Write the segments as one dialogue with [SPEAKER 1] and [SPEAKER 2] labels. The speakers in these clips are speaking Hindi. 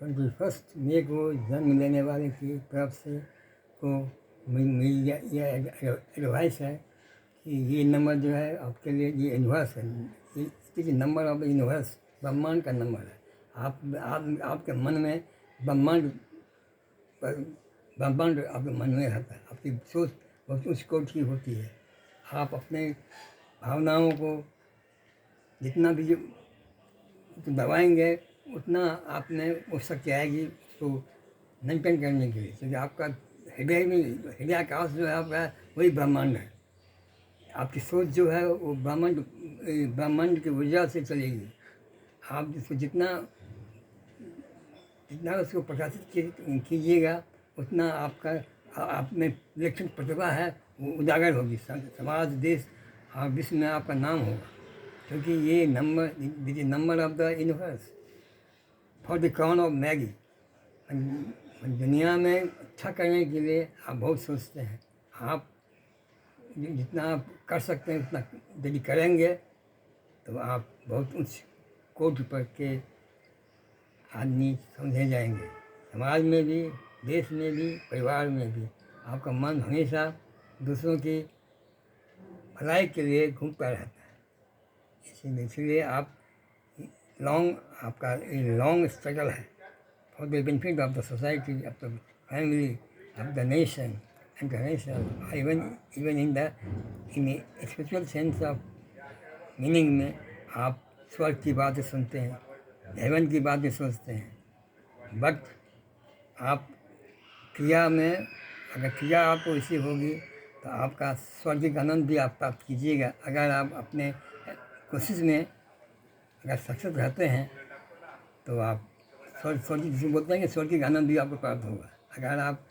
[SPEAKER 1] 21 मई को जन्म लेने वाले की तरफ से को मेरी ये एडवाइस है कि ये नंबर जो है आपके लिए ये यूनिवर्स है, ये नंबर ऑफ यूनिवर्स, ब्रह्मांड का नंबर है। आप आपके मन में ब्रह्मांड ब्रह्मांड आपके मन में रहता है। आपकी सोच बहुत उच्च कोटि की होती है। आप अपने भावनाओं को जितना भी दबाएंगे उतना आप में वो शक्ति आएगी उसको मेंटेन करने के लिए, क्योंकि आपका हृदय आकाश जो है आपका वही ब्रह्मांड है। आपकी सोच जो है वो ब्रह्मांड की ऊर्जा से चलेगी। आप जिसको जितना जितना उसको प्रकाशित कीजिएगा उतना आपका आप में विलक्षण प्रतिभा है वो उजागर होगी। समाज, देश और विश्व में आपका नाम होगा, क्योंकि ये number of the universe for the crown of Maggi. दुनिया में अच्छा करने के लिए आप बहुत सोचते हैं। आप जितना आप कर सकते हैं उतना यदि करेंगे तो आप बहुत उच्च कोटि पर के आदमी समझे जाएंगे। समाज में भी, देश में भी, परिवार में भी आपका मन हमेशा दूसरों की भलाई के लिए घूमता रहता है। इसीलिए आप आपका लॉन्ग स्ट्रगल है for the benefit of the society, of the family, of the nation, international, even in spiritual sense of meaning में आप स्वर्ग की बातें सुनते हैं, हेवन की बातें सोचते हैं। बट आप क्रिया में अगर क्रिया आपको ऐसी होगी तो आपका स्वर्गिक आनंद भी आप प्राप्त कीजिएगा। अगर आप अपने कोशिश में अगर सक्सेस रहते हैं तो आप स्वर्गिक जिसे बोलते हैं कि स्वर्गिक आनंद भी आपको प्राप्त होगा। अगर आप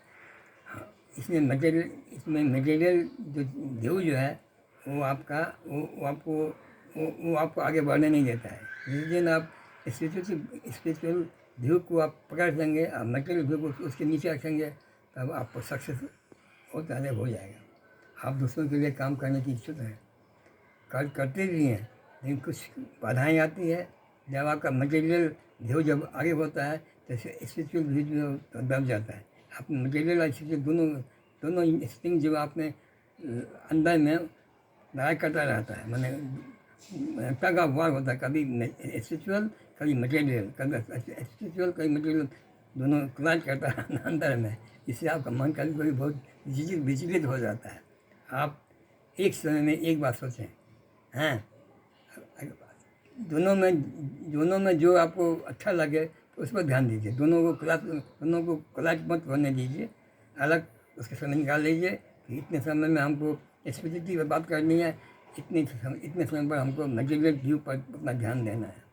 [SPEAKER 1] इसमें मटेरियल जो व्यू जो है वो आपका वो आपको आगे बढ़ने नहीं देता है। जिस दिन आप स्पिरिचुअल व्यू को आप पकड़ लेंगे, आप मटेरियल व्यू को उसके नीचे रखेंगे, तब आपको सक्सेस बहुत ज़्यादा हो जाएगा। आप दूसरों के लिए काम करने की इच्छुक हैं, करते भी हैं, लेकिन कुछ बाधाएँ आती है। जब आपका मटेरियल व्यू जब आगे होता है तो स्पिरिचुअल व्यू जो दब जाता है। आप मटेरियल और स्पिरिचुअल दोनों इंस्टिंक्ट जो आपने अंदर में लड़ाई करता रहता है, मैंने टग ऑफ वार होता है, कभी स्पिरिचुअल कभी मटेरियल, कभी स्पिरिचुअल कभी मटेरियल, दोनों क्लैश करता है अंदर में। इससे आपका मन कभी कभी बहुत विचलित हो जाता है। आप एक समय में एक बात सोचें, हैं दोनों में जो आपको अच्छा लगे तो उस पर ध्यान दीजिए। दोनों को क्लैश मत होने दीजिए, अलग उसके समय निकाल लीजिए कि इतने समय में हमको स्पिरिचुअलिटी पर बात करनी है, इतने समय पर हमको मटेरियल व्यू पर अपना ध्यान देना है।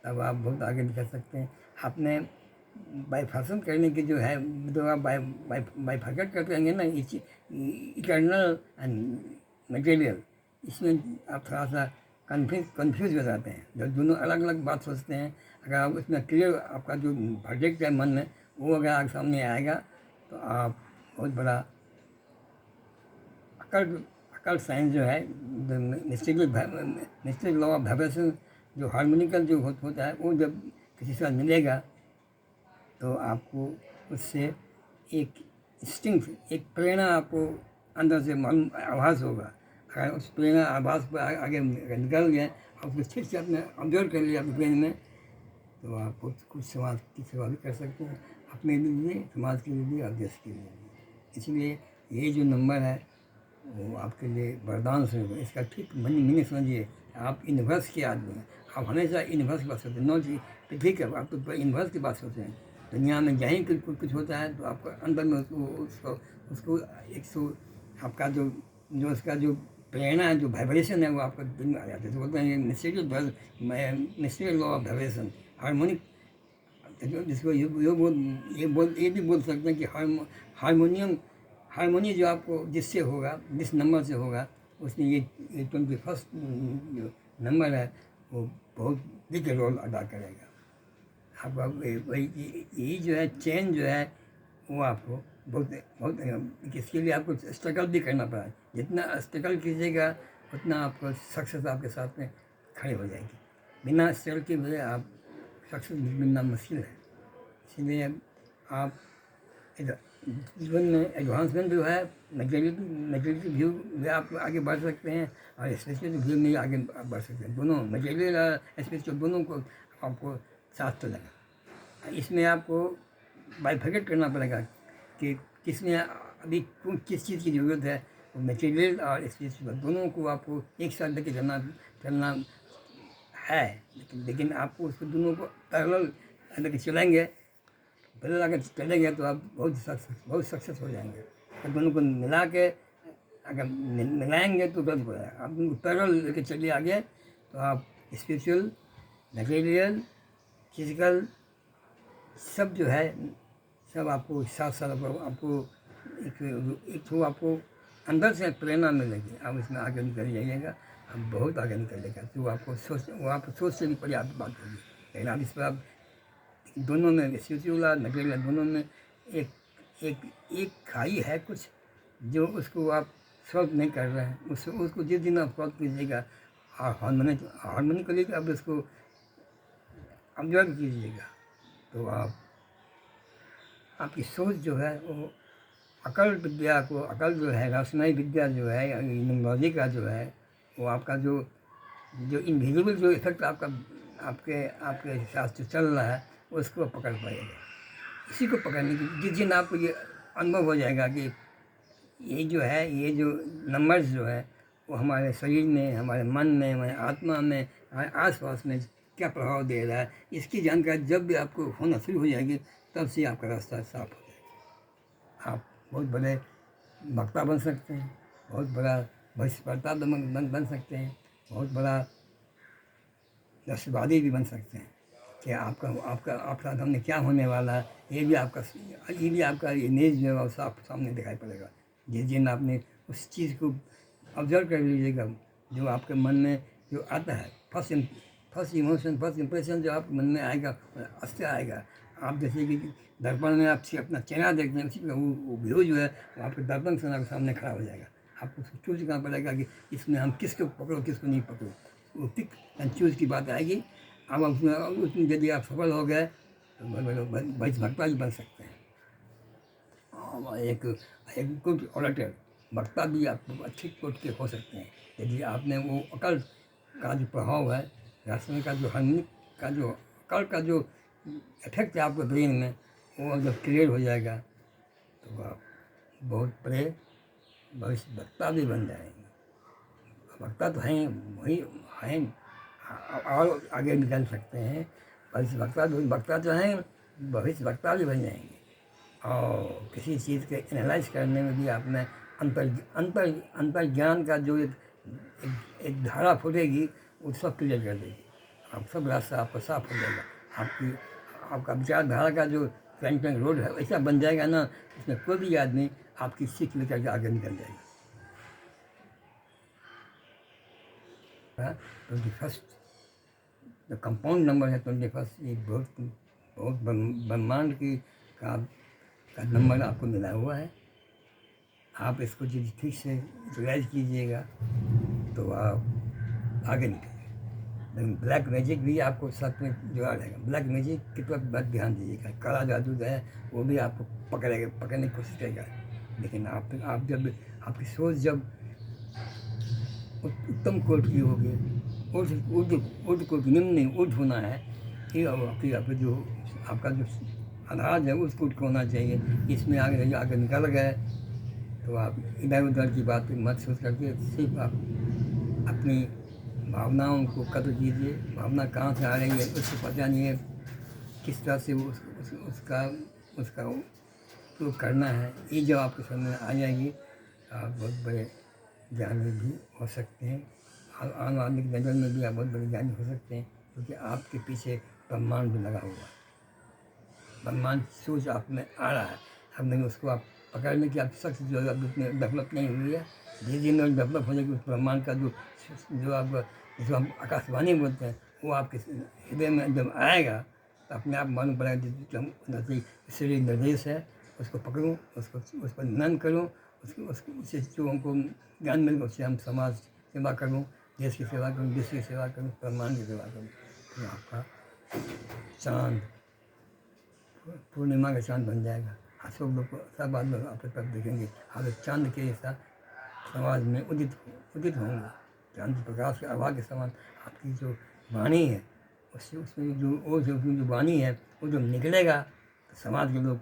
[SPEAKER 1] तब आप बहुत आगे निकल सकते हैं। आपने बाइफर्केशन करने की जो है, जो आप बाइफर्केट करते रहेंगे ना इटर्नल एंड मटेरियल, इसमें आप थोड़ा सा कन्फ्यूज हो जाते हैं। जब दोनों अलग अलग बात सोचते हैं, अगर आप उसमें क्लियर आपका जो प्रोजेक्ट है मन में वो अगर आपके सामने आएगा तो आप बहुत बड़ा अकल साइंस जो है, मिस्टिक लॉ ऑफ वाइब्रेशन, जो हार्मोनिकल जो होता है, वो जब किसी से मिलेगा तो आपको उससे एक इंस्टिंक्ट, एक प्रेरणा आपको अंदर से मालूम आभास होगा। अगर उस प्रेरणा आभास पर आगे निकल गए और उसको ठीक से अपने ऑब्जर्व कर लिया अपने ब्रेन में, तो आप कुछ समाज की सेवा भी कर सकते हैं, अपने लिए, समाज के लिए और देश के लिए भी। इसलिए ये जो नंबर है वो आपके लिए वरदान से होगा। इसका ठीक मीनिंग समझिए। आप यूनिवर्स के आदमी हैं, आप हमेशा यूनिवर्स की बात सोचते हैं, नॉट कि ठीक है आप तो यूनिवर्स की बात सोचते हैं। दुनिया में जहीं कुछ होता है तो आपको अंदर में उसको एक सो आपका जो उसका जो प्रेरणा है, जो वाइब्रेशन है, वो आपका दिल में आ जाता है। तो बोलते हैं मिस्टीरियल लॉ ऑफ वाइब्रेशन, हार्मोनिक, जिसको ये भी बोल सकते हैं कि हारमोनी जो आपको जिससे होगा, जिस नंबर से होगा, उसमें ये 21 जो नंबर है वो बहुत बिग रोल अदा करेगा। आपका वही यही जो है चेन जो है वो आपको बहुत इसके लिए आपको स्ट्रगल भी करना पड़ा। जितना स्ट्रगल कीजिएगा उतना आपको सक्सेस आपके साथ में खड़ी हो जाएगी। बिना स्ट्रगल के वजह आप सक्सेस मिलना मुश्किल है। इसलिए आप इधर जीवन में एडवांसमेंट जो है, मटेरियल व्यू में आप आगे बढ़ सकते हैं और स्पिरिचुअल व्यू में आगे बढ़ सकते हैं। दोनों मटेरियल और स्पिरिचुअल दोनों को आपको साथ चलेगा। इसमें आपको बाइफरकेट करना पड़ेगा कि किसमें अभी किस चीज़ की ज़रूरत है। मटेरियल और स्पिरिचुअल दोनों को आपको एक साथ लेके चलना है, लेकिन आपको उसको दोनों को पैरेलल लेके चलेंगे, पैरेलल अगर चलेंगे तो आप बहुत सक्सेस हो जाएंगे। तो दोनों को मिला के अगर मिलाएंगे तो गलत हो जाएगा। आप उनको पैरेलल लेके चलिए आगे, तो आप स्पिरिचुअल, मटेरियल, फिजिकल सब जो है सब आपको साथ साथ आपको एक तो आपको अंदर से प्रेरणा मिलेगी। आप इसमें आगे निकल जाइएगा, आप बहुत आगे निकल जाएगा। तो आपको सोच से भी पर्याप्त बात होगी। लेकिन आप इस पर आप दोनों में स्पिरिचुअल और मटेरियल दोनों में एक खाई है कुछ जो उसको आप सॉल्व नहीं कर रहे हैं। उसको जिस दिन आप सॉल्व कीजिएगा हार्मोनिकली आप उसको ऑब्जर्व कीजिएगा, तो आपकी सोच जो है वो अकल जो है, रहस्यमय विद्या जो है, न्यूमरोलॉजी का जो है, वो आपका जो इनविजिबल जो इफेक्ट आपके साथ जो चल रहा है उसको पकड़ पाएगा। इसी को पकड़ने की जिस दिन आपको ये अनुभव हो जाएगा कि ये जो नंबर्स जो है वो हमारे शरीर में, हमारे मन में, हमारे आत्मा में, हमारे आसपास में क्या प्रभाव दे रहा है, इसकी जानकारी जब भी आपको होना शुरू हो जाएगी तब से आपका रास्ता साफ हो जाएगा। आप बहुत बड़े वक्ता बन सकते हैं, बहुत बड़ा भविष्यवक्ता बन सकते हैं, बहुत बड़ा राष्ट्रवादी भी बन सकते हैं कि आपका सामने क्या होने वाला है। ये भी आपका इमेज जो है वो सामने दिखाई पड़ेगा। जिस दिन आपने उस चीज़ को ऑब्जर्व कर लीजिएगा, जो आपके मन में जो आता है, फर्स्ट इमोशन, फर्स्ट इंप्रेशन जो आपके मन में आएगा अस्ते आएगा। आप जैसे कि दर्पण में आपसे अपना चेहरा देखते हैं, उसी का वो व्यू जो है वो आपके दर्पण से आपके सामने खड़ा हो जाएगा। आपको चूज करना पड़ेगा कि इसमें हम किसको पकड़ो, किसको नहीं पकड़ो। वो पिक एंड चूज की बात आएगी। अब उसमें यदि आप सफल हो गए तो भक्ता भी बन सकते हैं। और एक गुड ऑरेटर, वक्ता भी आप अच्छे कोट के हो सकते हैं यदि आपने वो अकल का जो प्रभाव है, राष्ट्र का जो हार्मोनिक का जो अकल का जो इफेक्ट है आपके ब्रेन में, वो जब क्लियर हो जाएगा तो आप बहुत बड़े भविष्य वक्ता भी बन जाएंगे। वक्ता तो हैं, वही हैं, और आगे निकल सकते हैं। भविष्य वक्ता तो हैं, भविष्य वक्ता भी बन जाएंगे। और किसी चीज़ के एनालाइज करने में भी आपने अंतर ज्ञान का जो एक धारा फूटेगी वो सब क्लियर कर देगी। आप सब रास्ता आपका साफ हो जाएगा। आपका विचारधारा का जो ट्रेंड रोड है ऐसा बन जाएगा ना, इसमें कोई भी आदमी आपकी सीख लेकर के आगे निकल जाएगा। 21 जो कंपाउंड नंबर है 21, ये बहुत ब्रह्मांड की का नंबर आपको मिला हुआ है। आप इसको यदि ठीक से यूटिलाइज कीजिएगा तो आप आगे निकलेंगे। लेकिन ब्लैक मैजिक भी आपको साथ में जुड़ा रहेगा। ब्लैक मैजिक की तरफ बहुत ध्यान दीजिएगा। काला जादू जो है वो भी आपको पकड़ने की कोशिश करेगा। लेकिन आप जब आपकी सोच जब उत्तम कोट की होगी, ऊर्ध कोट निम्न ऊर्ध होना है कि आपका जो आधार है उस कोट को होना चाहिए। इसमें आगे निकल गए तो आप इधर उधर की बात मत सोच करके सिर्फ आप अपनी भावनाओं को कदर कीजिए। भावना कहाँ से आ रही है उसको पहचानिए, किस तरह से उसका उपयोग करना है। ये जब आपके सामने आ जाएगी आप बहुत बड़े ज्ञानी भी हो सकते हैं। आम आदमी की नज़र में भी आप बहुत बड़े ज्ञानी हो सकते हैं, क्योंकि आपके पीछे ब्रह्मांड भी लगा हुआ है। ब्रह्मांड सोच आप में आ रहा है। अब नहीं उसको आप पकड़ने की आप शख्स जो है उसमें डेवलप नहीं हुई है। धीरे धीरे डेवलप हो जाएगी उस ब्रह्मांड का जो आपका जिसको हम आकाशवाणी बोलते हैं वो आपके हृदय में जब आएगा तो अपने आप मालूम पड़ेगा कि इसलिए निर्देश है, उसको पकड़ूँ, उस पर मनन करूँ, उससे जो हमको ज्ञान मिलेगा उससे हम समाज सेवा करूँ, देश की सेवा करूँ, विश्व की सेवा करूँ, ब्रह्मांड की सेवा करूँ। तो आपका चांद पूर्णिमा का चाँद बन जाएगा। सब लोग सब आदमी आपके तरफ देखेंगे, आप एक चाँद के साथ समाज में उदित होंगे। चाँद प्रकाश के आभा के समान आपकी जो वाणी है, उससे उसमें जो वाणी है वो जब निकलेगा तो समाज के लोग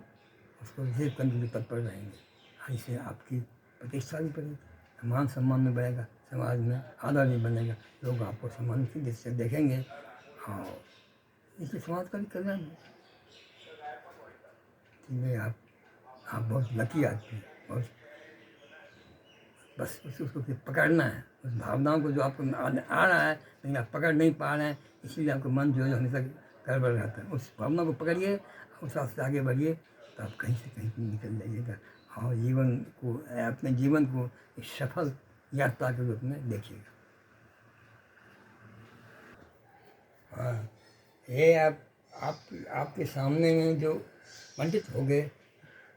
[SPEAKER 1] उसको रिसीव करने के लिए तत्पर रहेंगे। इससे आपकी प्रतिष्ठा भी बढ़ेगी, मान सम्मान में बढ़ेगा, समाज में आदर भी बनेगा, लोग आपको सम्मान की दृष्टि से देखेंगे और इससे समाज का भी कल्याण है। इसलिए आप बहुत लकी आदमी हैं, बहुत बस उसको फिर पकड़ना है, उस भावनाओं को जो आपको आ रहा है लेकिन आप पकड़ नहीं पा रहे हैं, इसीलिए आपका मन जो है हमेशा गड़बड़ रहता है। उस भावना को पकड़िए, उस रास्ते से आगे बढ़िए तो आप कहीं से कहीं निकल जाइएगा और जीवन को, अपने जीवन को एक सफल यात्रा के रूप में देखिएगा। हाँ, ये आपके सामने में जो पंडित होंगे,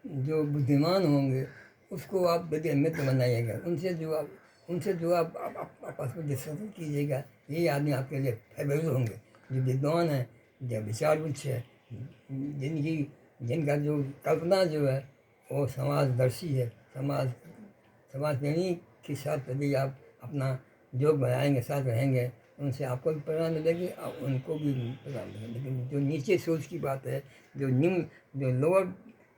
[SPEAKER 1] जो बुद्धिमान होंगे, उसको आप यदि मित्र बनाइएगा, उनसे जो आप आपस में डिस्कशन कीजिएगा, ये आदमी आपके लिए फेवरेबल होंगे। जो विद्वान है, जो विचार बुच्छ है, जिनका जो कल्पना जो है वो समाजदर्शी है, समाज प्रेमी के साथ यदि आप अपना योग बनाएंगे, साथ रहेंगे, उनसे आपको भी प्रेरणा मिलेगी और उनको भी प्रेरणा मिलेगी। लेकिन जो नीचे सोच की बात है, जो लोअर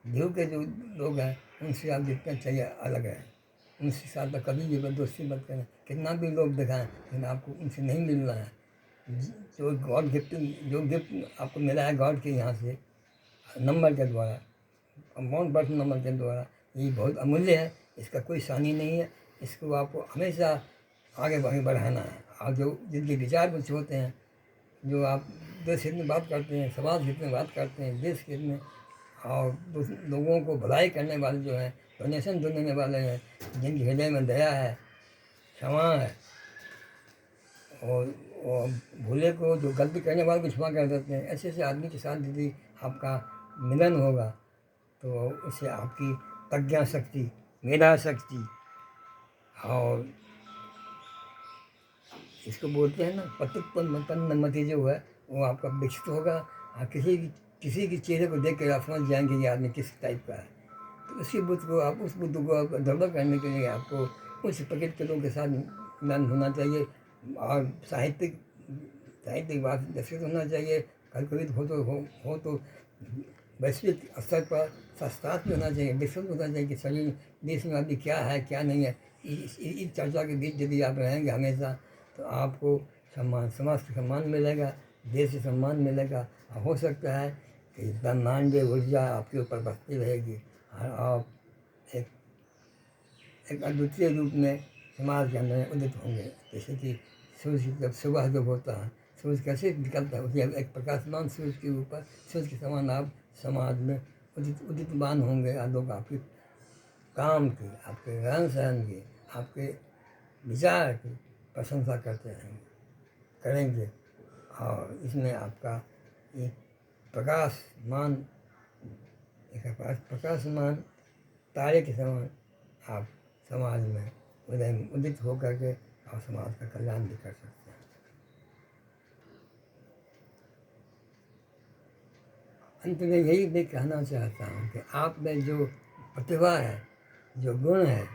[SPEAKER 1] व्यू के जो लोग हैं, उनसे आप जितना चाहिए अलग है, उनके साथ तो कभी भी दोस्ती मत करें। कितना भी लोग दिखाएं लेकिन आपको उनसे नहीं मिलना है। जो गिफ्ट आपको मिला है गॉड के यहाँ से नंबर के द्वारा, अमाउंट बर्थ नंबर के द्वारा, ये बहुत अमूल्य है, इसका कोई सानी नहीं है। इसको आपको हमेशा आगे बढ़ाना है। और जो जिनके विचार कुछ होते हैं, जो आप देश हित में बात करते हैं, समाज हित में बात करते हैं, देश हित में और लोगों को भलाई करने वाले जो हैं, डोनेशन देने वाले हैं, जिनके हृदय में दया है, क्षमा है और भूले को, जो गलती करने वाले को क्षमा कर देते हैं, ऐसे ऐसे आदमी के साथ यदि आपका मिलन होगा तो उससे आपकी प्रज्ञा शक्ति, मेधा शक्ति और इसको बोलते हैं ना पतितपन्नमति जो है वो आपका विकसित होगा। किसी के चेहरे को देख कर आप समझ जाएंगे ये आदमी किस टाइप का है। तो उस बुद्ध को आप डेवलप करने के लिए आपको उस प्रकृति के लोगों के साथ मिलन होना चाहिए और साहित्यिक बात विकसित होना चाहिए। कभी हो तो वैश्विक स्तर पर शास्त्रार्थ में होना चाहिए, विकसित होना चाहिए कि शरीर देश में अभी क्या है क्या नहीं है। इस चर्चा के बीच यदि आप रहेंगे हमेशा तो आपको समाज से सम्मान मिलेगा, देश से सम्मान मिलेगा और हो सकता है कि ब्रह्मांडीय ऊर्जा आपके ऊपर बसती रहेगी और आप एक अद्वितीय रूप में समाज के अंदर उदित होंगे। जैसे कि सूर्य जब सुबह जब होता है, सूर्य कैसे निकलता है, उसके एक प्रकाशमान सूर्य के ऊपर सूर्य के समान आप समाज में उदितमान होंगे और लोग आपके काम की, आपके रहन सहन की, आपके विचार की प्रशंसा करते करेंगे और इसमें आपका एक प्रकाशमान तारे के समान आप समाज में उदित होकर के और समाज का कल्याण भी कर सकते हैं। अंत में यही भी कहना चाहता हूँ कि आप में जो प्रतिभा है, जो गुण है,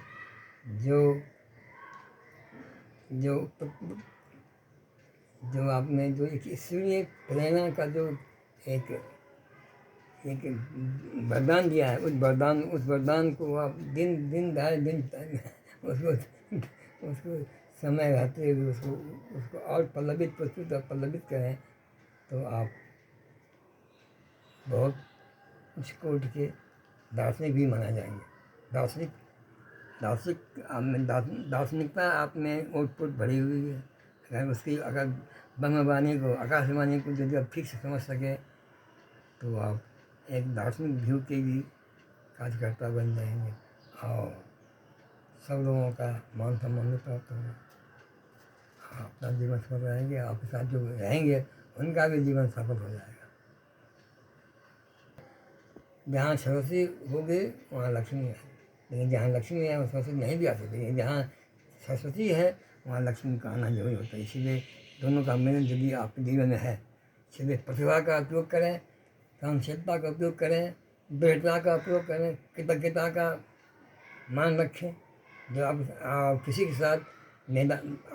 [SPEAKER 1] जो आप में जो एक ईश्वरीय प्रेरणा का जो एक वरदान दिया है, उस वरदान को आप दिन उसको समय रहते हुए उसको और पल्लवित करें तो आप बहुत उच्च कोटि के दार्शनिक भी माना जाएंगे। दार्शनिकता आप में ओतप्रोत भरी हुई है। अगर ब्रह्मवाणी को, आकाशवाणी को यदि आप ठीक से समझ सकें तो आप एक दार्शनिक व्यू के भी कार्यकर्ता बन जाएंगे और सब लोगों का मान सम्मान भी प्राप्त होगा। अपना जीवन सफल रहेंगे, आपके साथ जो रहेंगे उनका भी जीवन सफल हो जाएगा। जहाँ सरस्वती होगी वहाँ लक्ष्मी है, लेकिन जहाँ लक्ष्मी है वहाँ सरस्वती नहीं भी आ सकती। जहाँ सरस्वती है वहाँ लक्ष्मी का आना जरूरी होता है। इसीलिए दोनों का मिलन यदि आपके जीवन में है, इसलिए प्रतिभा का उपयोग करें, सहनशीलता का उपयोग करें, दृढ़ता का उपयोग करें, कृतज्ञता का मान रखें। जब आप किसी के साथ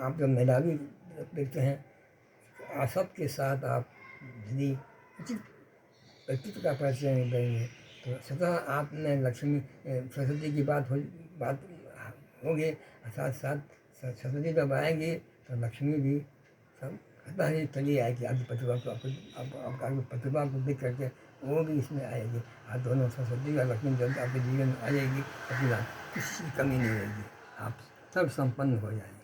[SPEAKER 1] आप जब मेधावी व्यक्ति हैं, सबके साथ आप यदि उचित व्यक्तित्व का परिचय नहीं करेंगे तो स्वतः आप में लक्ष्मी सरस्वती की बात होगी। साथ साथ सरस्वती जब आएंगी तो लक्ष्मी भी सब पता ही चली आएगी। आपकी प्रतिभा को आपकी प्रतिभा को देख करके वो भी इसमें आएगी। आप दोनों सरस्वती और लक्ष्मी जब आपके जीवन में आ जाएगी तो फिर किसी की कमी नहीं रहेगी, आप सब संपन्न हो जाएंगे।